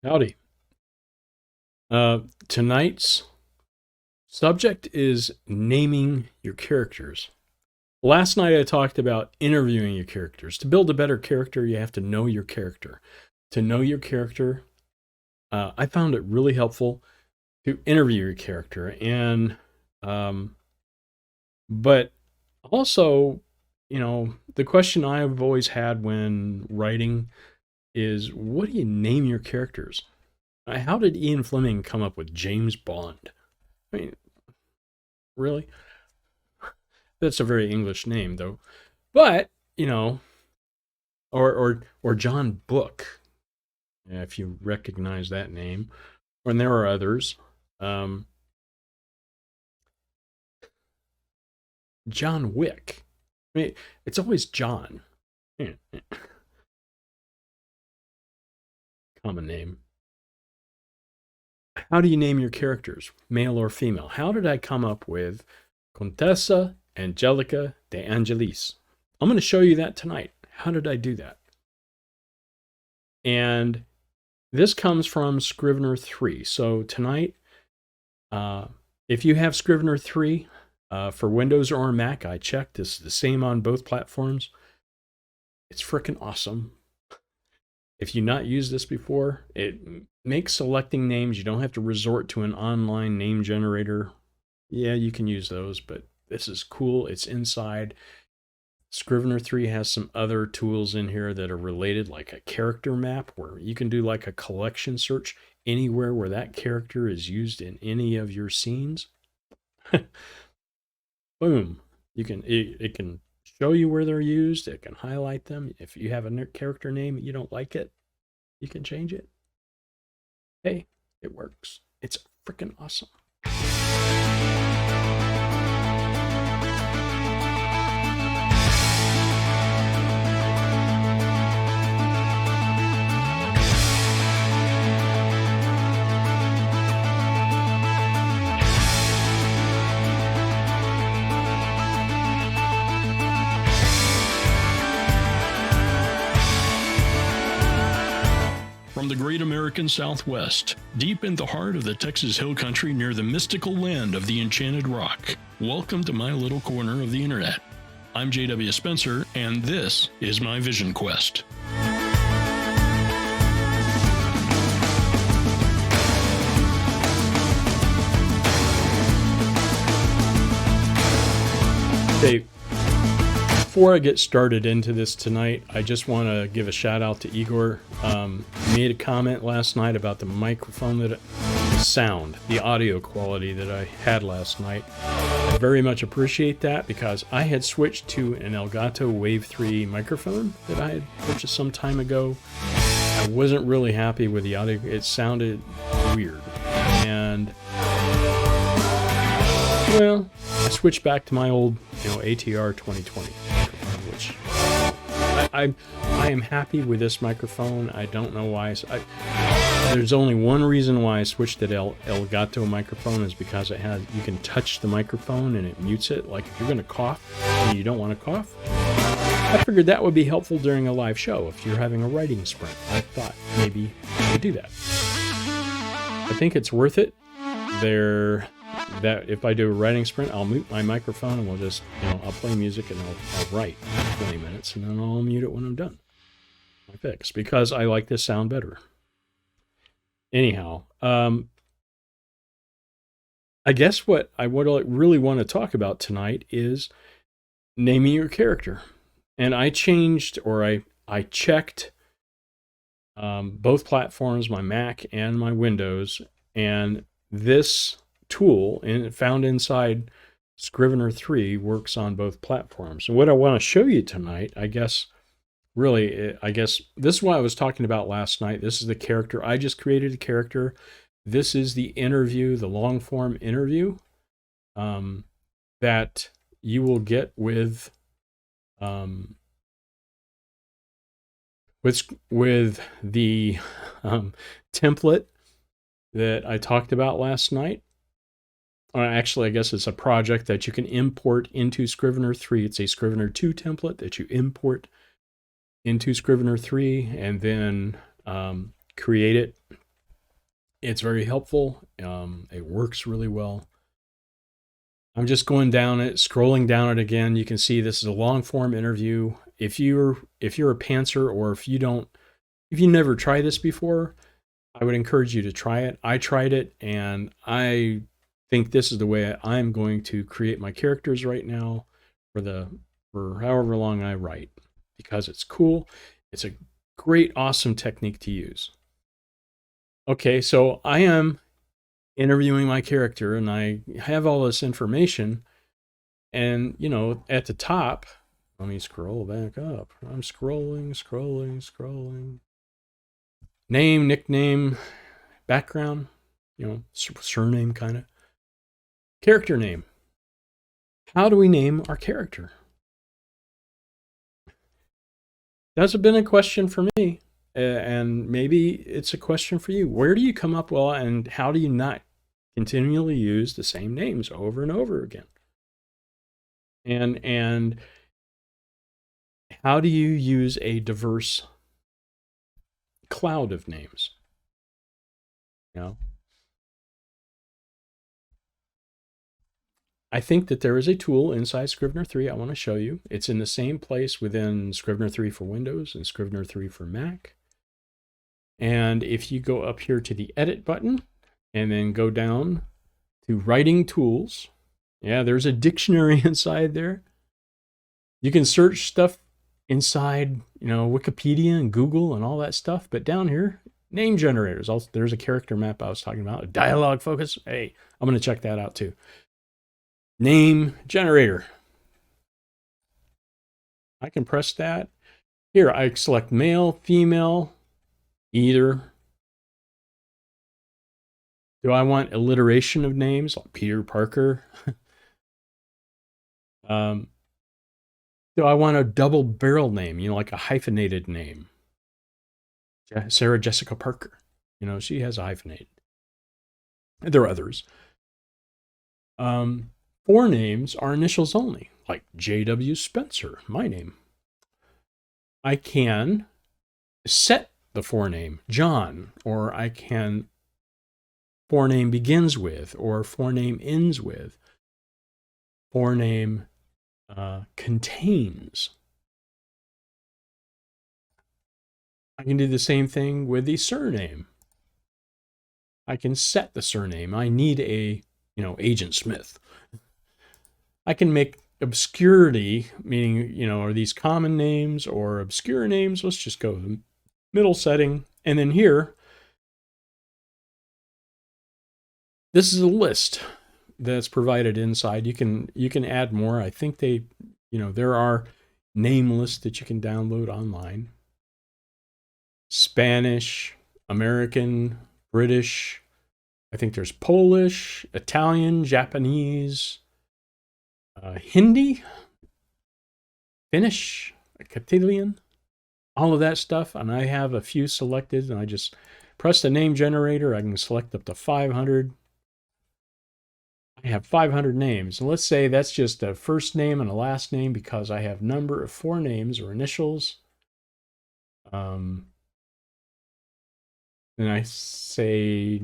Howdy. Tonight's subject is naming your characters. Last night I talked about interviewing your characters. To build a better character, you have to know your character. To know your character, I found it really helpful to interview your character. Um, but also, the question I've always had when writing is, what do you name your characters? How did Ian Fleming come up with James Bond? I mean, really? That's a very English name, though. But or John Book, if you recognize that name. And there are others. Um, John Wick. I mean, it's always John. Yeah, common name. How do you name your characters, male or female? How did I come up with Contessa Angelica de Angelis? I'm going to show you that tonight. How did I do that? And this comes from Scrivener 3. So tonight, if you have Scrivener 3 for Windows or Mac, I checked. This is the same on both platforms. It's freaking awesome. If you've not used this before, it makes selecting names. You don't have to resort to an online name generator. Yeah, you can use those, but this is cool. It's inside. Scrivener 3 has some other tools in here that are related, like a character map, where you can do like a collection search anywhere where that character is used in any of your scenes. Boom. It can show you where they're used. It can highlight them. If you have a character name you don't like it, you can change it. Hey, it works. It's freaking awesome. From the great American Southwest, deep in the heart of the Texas Hill Country near the mystical land of the Enchanted Rock, welcome to my little corner of the internet. I'm J.W. Spencer, and this is my Vision Quest. Dave, before I get started into this tonight, I just want to give a shout out to Igor. He made a comment last night about the microphone, the sound, the audio quality that I had last night. I very much appreciate that because I had switched to an Elgato Wave 3 microphone that I had purchased some time ago. I wasn't really happy with the audio. It sounded weird. And, well, I switched back to my old, ATR 2020 microphone, which I am happy with this microphone. I don't know why. There's only one reason why I switched to Elgato microphone is because you can touch the microphone and it mutes it. Like if you're going to cough and you don't want to cough, I figured that would be helpful during a live show if you're having a writing sprint. I thought maybe I could do that. I think it's worth it. That if I do a writing sprint, I'll mute my microphone and we'll just, I'll play music and I'll write for 20 minutes and then I'll mute it when I'm done. My fix, because I like this sound better. Anyhow, I guess what I would really want to talk about tonight is naming your character. And I changed, or I checked both platforms, my Mac and my Windows, and this tool found inside Scrivener 3 works on both platforms. And what I want to show you tonight, I guess this is what I was talking about last night. This is the character. I just created a character. This is the interview, the long form interview that you will get with the template that I talked about last night. Actually, I guess it's a project that you can import into Scrivener 3. It's a Scrivener 2 template that you import into Scrivener 3 and then create it It's very helpful. It works really well. I'm just going down it, scrolling down it again. You can see this is a long form interview. If you're a pantser, or if you never tried this before, I would encourage you to try it. I tried it, and I think this is the way I'm going to create my characters right now for however long I write, because it's cool. It's a great, awesome technique to use. Okay, so I am interviewing my character, and I have all this information, and at the top, let me scroll back up. I'm scrolling. Name, nickname, background, surname, kind of. Character name. How do we name our character? That's been a question for me, and maybe it's a question for you. Where do you come up well, and how do you not continually use the same names over and over again? And how do you use a diverse cloud of names? I think that there is a tool inside Scrivener 3 I want to show you. It's in the same place within Scrivener 3 for Windows and Scrivener 3 for Mac. And if you go up here to the Edit button and then go down to Writing Tools, there's a dictionary inside there. You can search stuff inside, Wikipedia and Google and all that stuff. But down here, name generators. There's a character map I was talking about, a dialogue focus. Hey, I'm going to check that out too. Name generator. I can press that. Here, I select male, female, either. Do I want alliteration of names like Peter Parker? Do I want a double barrel name, like a hyphenated name? Sarah Jessica Parker. She has a hyphenated. There are others. Forenames are initials only, like J.W. Spencer, my name. I can set the forename, John, or I can forename begins with, or forename ends with. Forename contains. I can do the same thing with the surname. I can set the surname. I need a, Agent Smith. I can make obscurity, meaning, are these common names or obscure names? Let's just go with the middle setting. And then here, this is a list that's provided inside. You can add more. I think there are name lists that you can download online. Spanish, American, British. I think there's Polish, Italian, Japanese, Hindi, Finnish, Catalan, all of that stuff. And I have a few selected, and I just press the name generator. I can select up to 500. I have 500 names. And let's say that's just a first name and a last name, because I have number of forenames or initials. And I say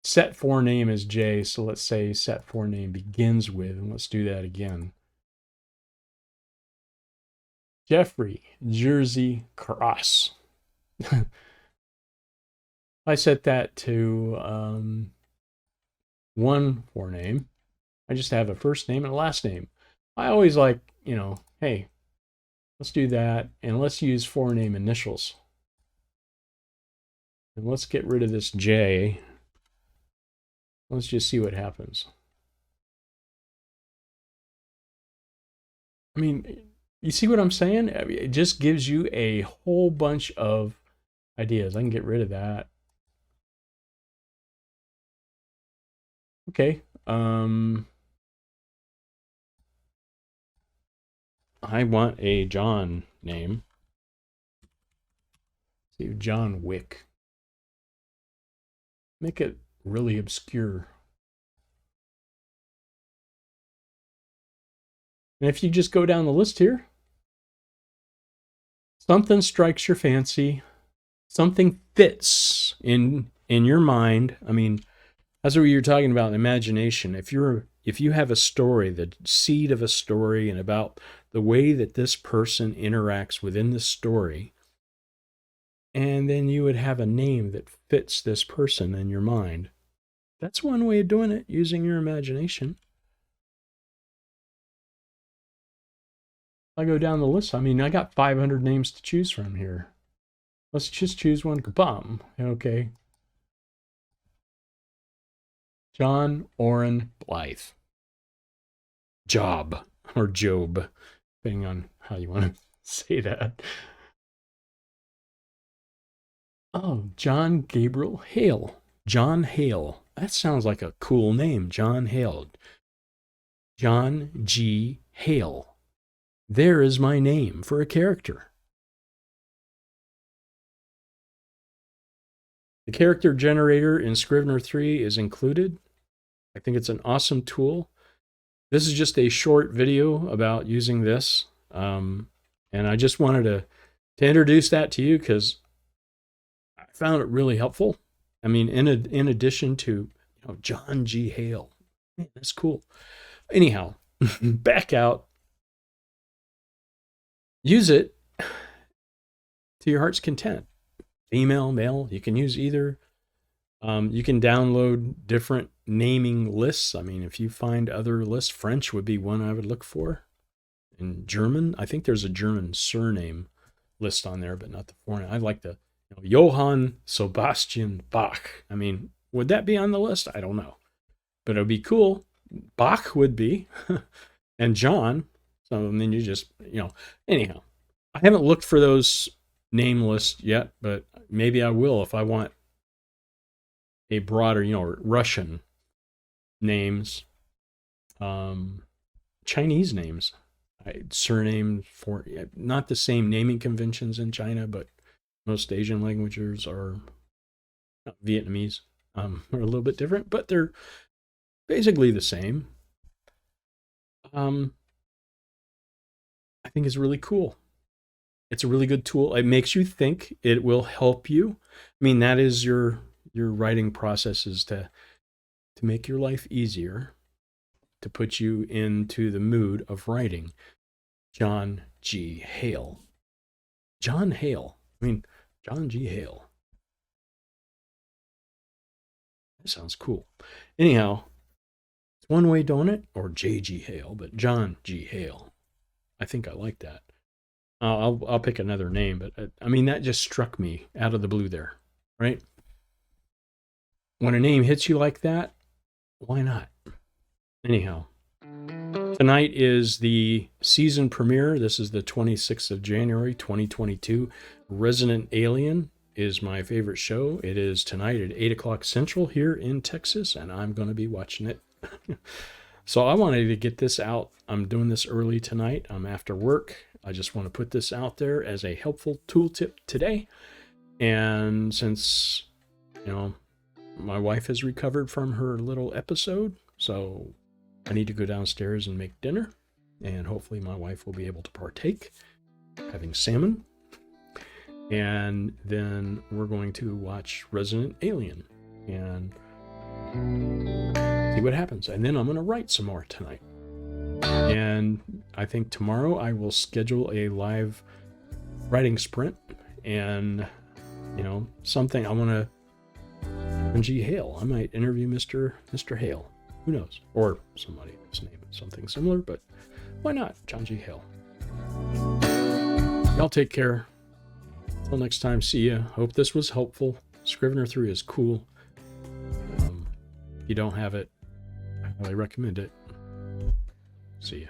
set forename as J. So let's say set forename begins with, and let's do that again. Jeffrey, Jersey Cross. I set that to one forename. I just have a first name and a last name. I always like, hey, let's do that, and let's use forename initials. And let's get rid of this J. Let's just see what happens. I mean, you see what I'm saying? I mean, it just gives you a whole bunch of ideas. I can get rid of that. Okay. I want a John name. See, John Wick. Make it really obscure. And if you just go down the list here, something strikes your fancy, something fits in in your mind, I mean, that's what you're talking about, imagination. If you have a story, the seed of a story, and about the way that this person interacts within the story, and then you would have a name that fits this person in your mind. That's one way of doing it, using your imagination. I go down the list. I mean, I got 500 names to choose from here. Let's just choose one. Bum. Okay. John Orrin Blythe. Job or Job, depending on how you want to say that. Oh, John Gabriel Hale. John Hale. That sounds like a cool name. John Hale. John G. Hale. There is my name for a character. The character generator in Scrivener 3 is included. I think it's an awesome tool. This is just a short video about using this. And I just wanted to introduce that to you because I found it really helpful. I mean, in addition to John G. Hale. Man, that's cool. Anyhow, back out. Use it to your heart's content. Email, mail, you can use either. You can download different naming lists. I mean, if you find other lists, French would be one I would look for. In German, I think there's a German surname list on there, but not the foreign. I like the Johann Sebastian Bach. I mean, would that be on the list? I don't know, but it would be cool. Bach would be, and John. So and then you just anyhow. I haven't looked for those name lists yet, but maybe I will if I want a broader, Russian names, Chinese names, surname for not the same naming conventions in China, but most Asian languages are Vietnamese, are a little bit different, but they're basically the same. I think is really cool. It's a really good tool. It makes you think. It will help you. I mean, that is your writing process, is to make your life easier, to put you into the mood of writing. John G. Hale. John Hale. I mean, John G. Hale. That sounds cool. Anyhow, it's one way doing it, or J.G. Hale, but John G. Hale. I think I like that. I'll pick another name, but I mean, that just struck me out of the blue there, right? When a name hits you like that, why not? Anyhow, tonight is the season premiere. This is the 26th of January, 2022. Resident Alien is my favorite show. It is tonight at 8 o'clock Central here in Texas, and I'm going to be watching it. So I wanted to get this out. I'm doing this early tonight. I'm after work. I just want to put this out there as a helpful tooltip today. And since, my wife has recovered from her little episode, so I need to go downstairs and make dinner. And hopefully my wife will be able to partake, having salmon. And then we're going to watch Resident Alien and see what happens. And then I'm going to write some more tonight. And I think tomorrow I will schedule a live writing sprint and, something I want to, G. Hale. I might interview Mr. Hale. Who knows? Or somebody whose name is something similar, but why not? John G. Hale. Y'all take care. Until next time, see ya. Hope this was helpful. Scrivener 3 is cool. If you don't have it, I highly recommend it. See ya.